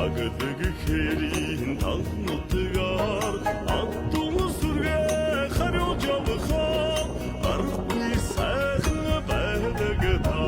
Агдаг хэрийн танх нутгаар аттуу сүргэ хариуж явахаа аргагүй сайхан байдаг та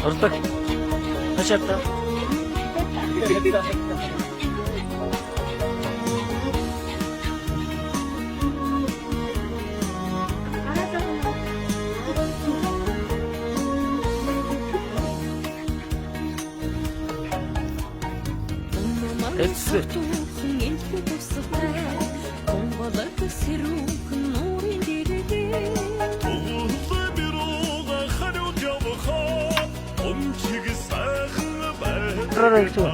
Орлог. Хашаата. Эцэг. Проректор.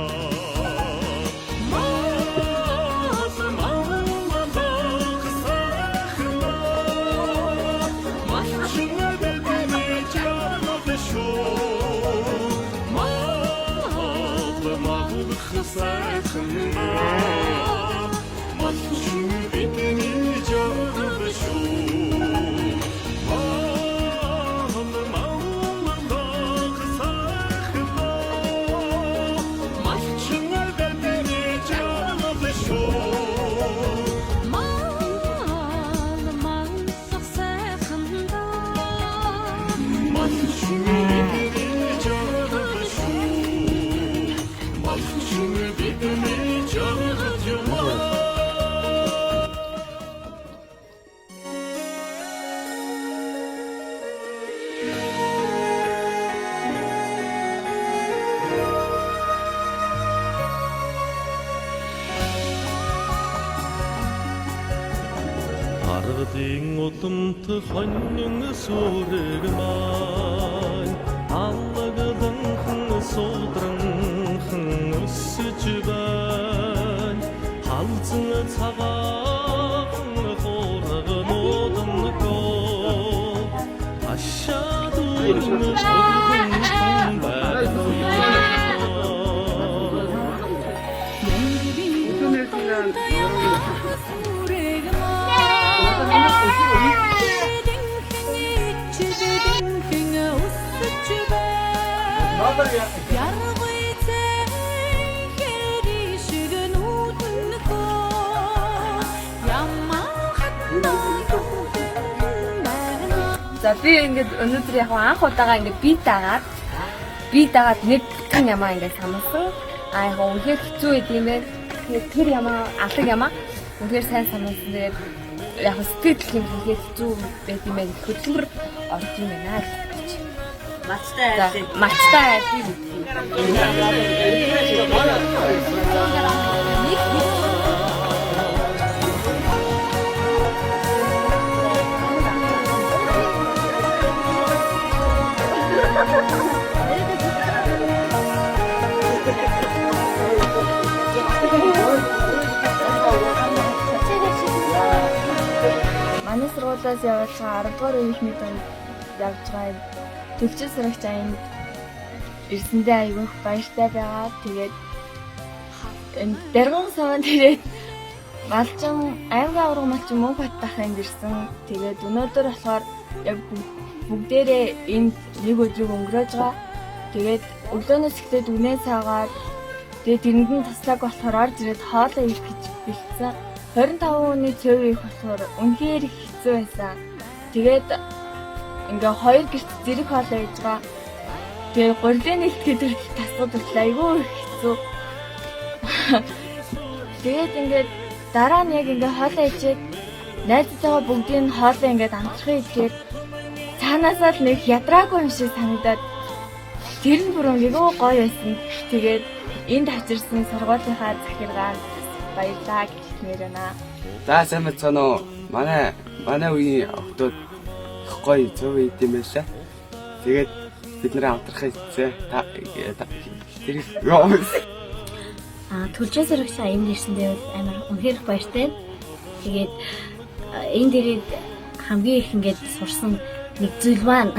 Аргадын уламт хонин сүрэг маань аллагданхан суудранхан өсөж байна халзан цагаан хооргонод нөө ашаадын За би ингээд өнөөдөр яг анх удаага ингээд бие дагаад нэг бүтэн ямаа ингээд санасан. Яг үнэхээр хэцүү байд юм байна. Тэгэхээр тэр ямаа алаг ямаа үнэхээр сайн санасан. Тэгээд яг сэтгэл юм хийхэд хэцүү байд юм байна. Хөдөлмөр орж юм байна л гэж. Мачтай айлын. Манай сургуулиас явж байгаа 10 дугаар үеийнхний явж байгаа Төвчл сурагч аянд ирсэндээ аягүй их баяртай байгаа. Тэгээд энэ Дэргэн саванд ирээд малчин аймгийн авраг малчин мөн бат дахинд ирсэн. Тэгээд өнөөдөр болохоор яг бүгдээрээ энд нэг өдрийг өнгөрөөж байгаа. Тэгээд өглөөнөөс эхлээд үнээ саагаад тэгээд тэрэнд нь таслаг болохоор орж ирээд хоолоо идэх гэж бэлдсэн. 25 хүний цөв их болохоор үнэхээр их хэцүү байсан. Тэгээд ингээ хоёр гэрт зэрэг хоолоо хийж байгаа. Тэгээд гурилын нэлтгээд тасгад хүртэл айгүй хэцүү. Тэгээд ингээд дараа нь яг ингээ хоолоо ичээд найзтайгаа бүгдийн хоолоо ингээд амтрахыг идэхээр цаанаасаа л нэг ядраагүй юм шиг санагдаад тэр нь бүр айгүй гоё байсан. Тэгээд энд хачирсан сургуулийнхаа захиргаанд баярлалаа гэж хэлмээр байна. За сайн байна уу? Манай үеийн охтууд их гоё зөв ийд юм байшаа. Тэгээд бид нэр амтрахыг хийсэн. Тэр Төлжин сурагч энд ирсэндээ бол амар үнэхээр их баяртай. Тэгээд энд ирээд хамгийн их ингээд сурсан нэг зүйл маань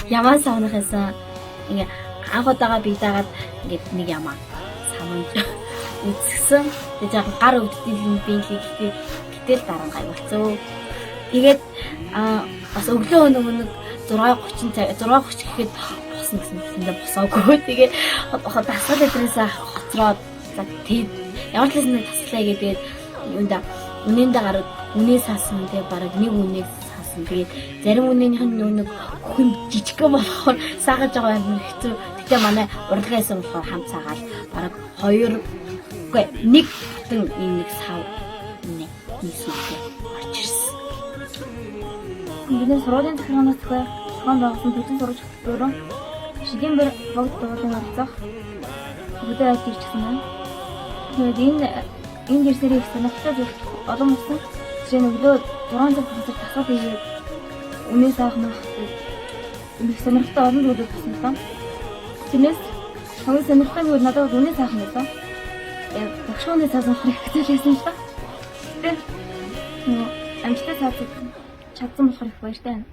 ямаа савнахсан ингээ анх удаага бие дагаад ингээд нэг ямаа саманд үсгсэн. Тэгээд яг гар өвдөлтийн биеийг гэтэл дараа гай болцоо. Тэгээд бас өглөө өнөг 6:30 гэхэд босно гэсэн хэлэндээ босоогүй. Тэгээд дасгал эдрээсээ хоцроод тэгээд ямар ч юм таслаа гэдэг юунда үнэндээ гараад үнээ саасан тэгээд бараг нэг үнээ саасан. Тэгээд зарим үнээнийх нь нэг хүн жижигхэн болохоор саагаж байгаа юм хэцүү. Гэтэ манай урлагаасан болохоор хамт саагаад бараг 1 бүтэн нэг сав үнэ нийслэлээ орж ирсэн. Бидний сургуулийн захиргаанаас зохион байгуулсан төлөв сурагч хөтөлбөрөөр шигийн бэр богд дуулан орцох бүдэ айд ирчихсэн байна. Тэгээд энэ гэрсэрийг сонирхолтой зүйл олон болсон. Жишээ нь өглөө 6 цаг хүртэл тасгал хийгээд үнээ саах мах их сонирхолтой олон зүйлүүд болсон байна. Тэрнээс хамгийн сонирхолтой нь надад үнээ саах юм байна. Багшооны цаас авах хэрэгтэй байсан л та. Тэгээд амжилттай цаацсан болохоор их баяртай байна.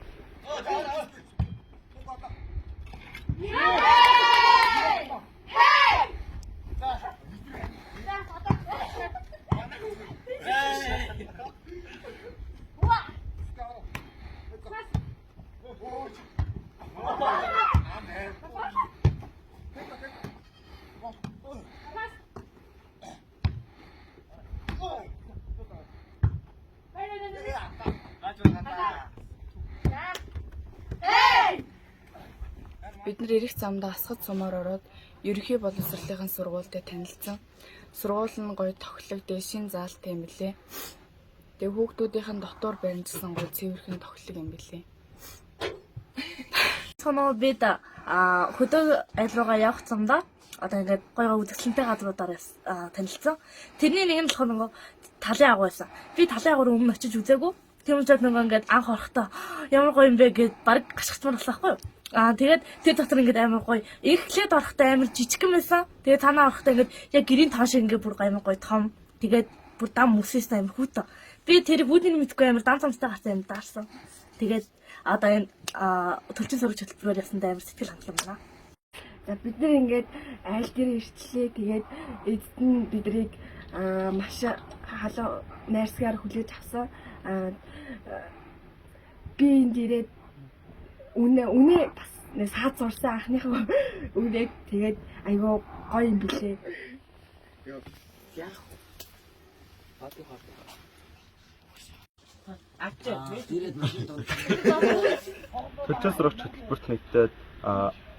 Бид нар ирэх замдаа асгад сумаар ороод ерөнхий боловсролын сургуультай танилцсан. Сургууль нь гоё тоглогдээ шин заалтай юм билээ. Тэгээ хүүхдүүдийн дотор баримтсан гоё цэвэрхэн тоглог юм билээ. Соноо бид хөдөө айл руугаа явах замдаа одоо ингээд гоё үзэсгэлэнтэй газруудаар танилцсан. Тэрний нэг нь болохоор нөгөө талын агуу байсан. Би талын агуур өмнө очиж үзээгүй. Тийм учраас нөгөө ингээд анх орохдоо ямар гоё юм бэ гэд баг гашгацмаар болсон байхгүй юу? Тэгээд тэр дотор ингээд амар гоё эхлээд орохдоо амар жижигхэн байсан. Тэгээд танаа орохдоо ингээд яг гэрийн тоон шиг ингээд бүр амар гоё том. Тэгээд бүр дам мөсөөс амар хүүтэ. Би тэр бүгдийг мэдгүй амар дан цамцтай гарсан юм даарсан. Тэгээд одоо энэ төлчин сурагч хөтөлбөрөөр ясандаа амар сэтгэл хангалуун байна. За бид нар ингээд айл дээр ирчлээ. Тэгээд эцэд нь бидрийг маш халуун найрсгаар хүлээж авсан. Би энд ирээд үнэ бас саад сурсан анхныхаа үнэг тэгээд айгүй гоё юм билээ. Төлчин сурагч хөтөлбөрт нэгдээд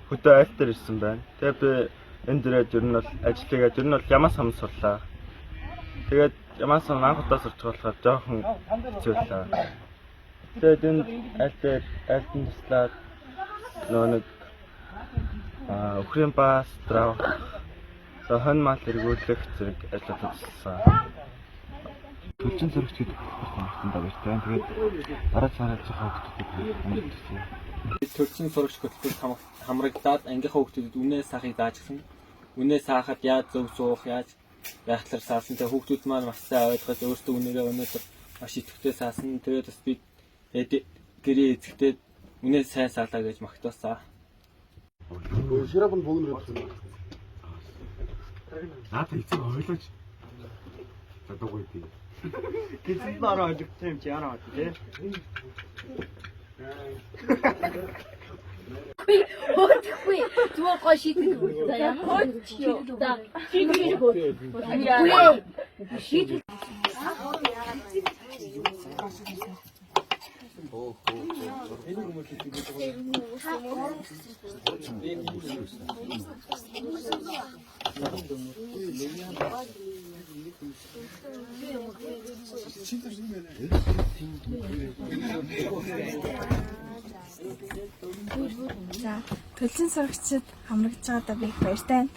хөдөө айл дээр ирсэн байна. Тэгээд би энэ дээрээ ер нь бол ажиллагээд ер нь бол ямаа сам сурлаа. Тэгээд ямаа сам анх удаа сурч болохоор жоохон хэцүү байлаа. Тэгээд энэ айлтын туслаад нэг өхрийн бас драв хон мал эргүүлэх зэрэг ажлууд хийсэн. Төлчин сурагч гэдэг хүмүүстэндээ баяртай. Тэгээд дараа цаанаа жоохон хүмүүстэй амьдсан. Төлчин сурагч хөтөлбөр хамрагдаад ангийнхаа хүүхдүүдэд үнээ саахыг заажсан. Үнээ саахад яаж зөв суух, яаж байх талаар саасан. Тэгээ хүүхдүүд маань маш сайн ойлгож өөрсдөө үнээрээ өнөөдөр маш идэвхтэй саасан. Тэгээд бас бид гэрээ эзэгтэй үнээ сайн саалаа гэж магтаасаа. Ширабын богино гэдэг. Наад хэлцэг ойлооч. Задаггүй тий. Гэтэл дараа ойлгосон юм чи яараа бат тий. Хөөхгүй. Зүгээр гоо шийдэх үү. За ямар шийдэх. За шийдэх үү. Шийдэх. За, төлжин сурагчид хамрагдж байгаадаа би их баяртай байна.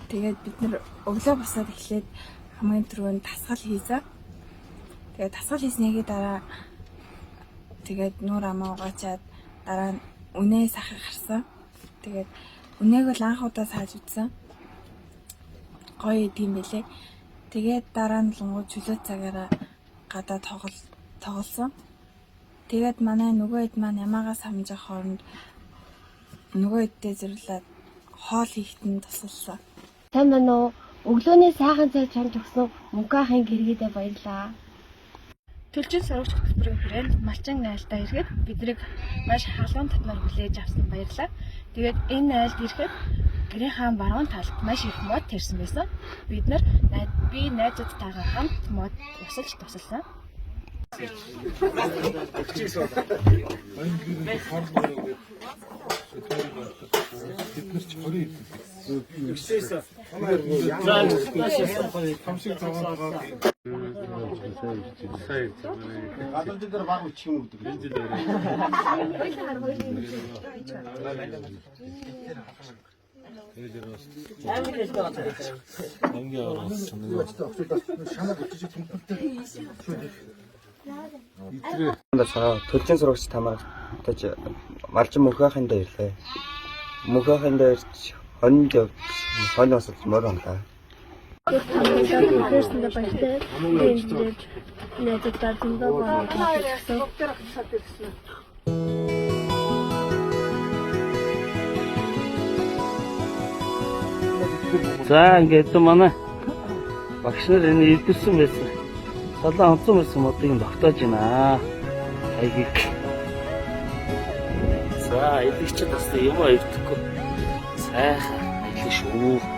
Тэгээд бид нэр өглөө босоод эхлээд хамгийн түрүүнд тасгал хийзээ. Тэгээд тасгал хийснийхээ дараа тэгээд нуур амаа угаачаад дараа нь үнээ сахыг харсан. Тэгээд үнийг л анх удаа сааж үзсэн. Гоё идэм байлээ. Тэгээд дараа нь лунгуу чөлөө цагаараа гадаа тоглосон. Тэгээд манай нөгөө хэд маань ямаагаа самжих хооронд нөгөө хэдтэй зэрлээд хоол хийхэд нь тусалсан. Сайн байна уу? Өглөөний сайхан цай чамд өгсөн мөнхөхийн гэргийдээ баярлаа. Төлжин сурагч хөтөлбөрийн хүрээнд малчин айлдаа ирэхэд биднийг маш халуун татмаар хүлээж авсан баярлаа. Тэгээд энэ айлд ирэхэд гэрийн баруун талд маш их мод тэрсэн байсан. Бид нар найзуудтайгаа хамт мод усалж тусалсан. Төлжин сурагч тамаар таж малчин мөнхөхийн дээр ирлээ. Мөнхөхийн дээр хоньос мөр онлаа. Тэрсэндээ баяртай. Тэгээд найзуудтай зөндөө баярлалаа. За ингээд манай багш нар энэ илэрсэн байсан. Салаа онцсон байсан модыг тогтоож байна. Айгик. За илэрч бас юм авчихгүй. Сайхан илэр шүү.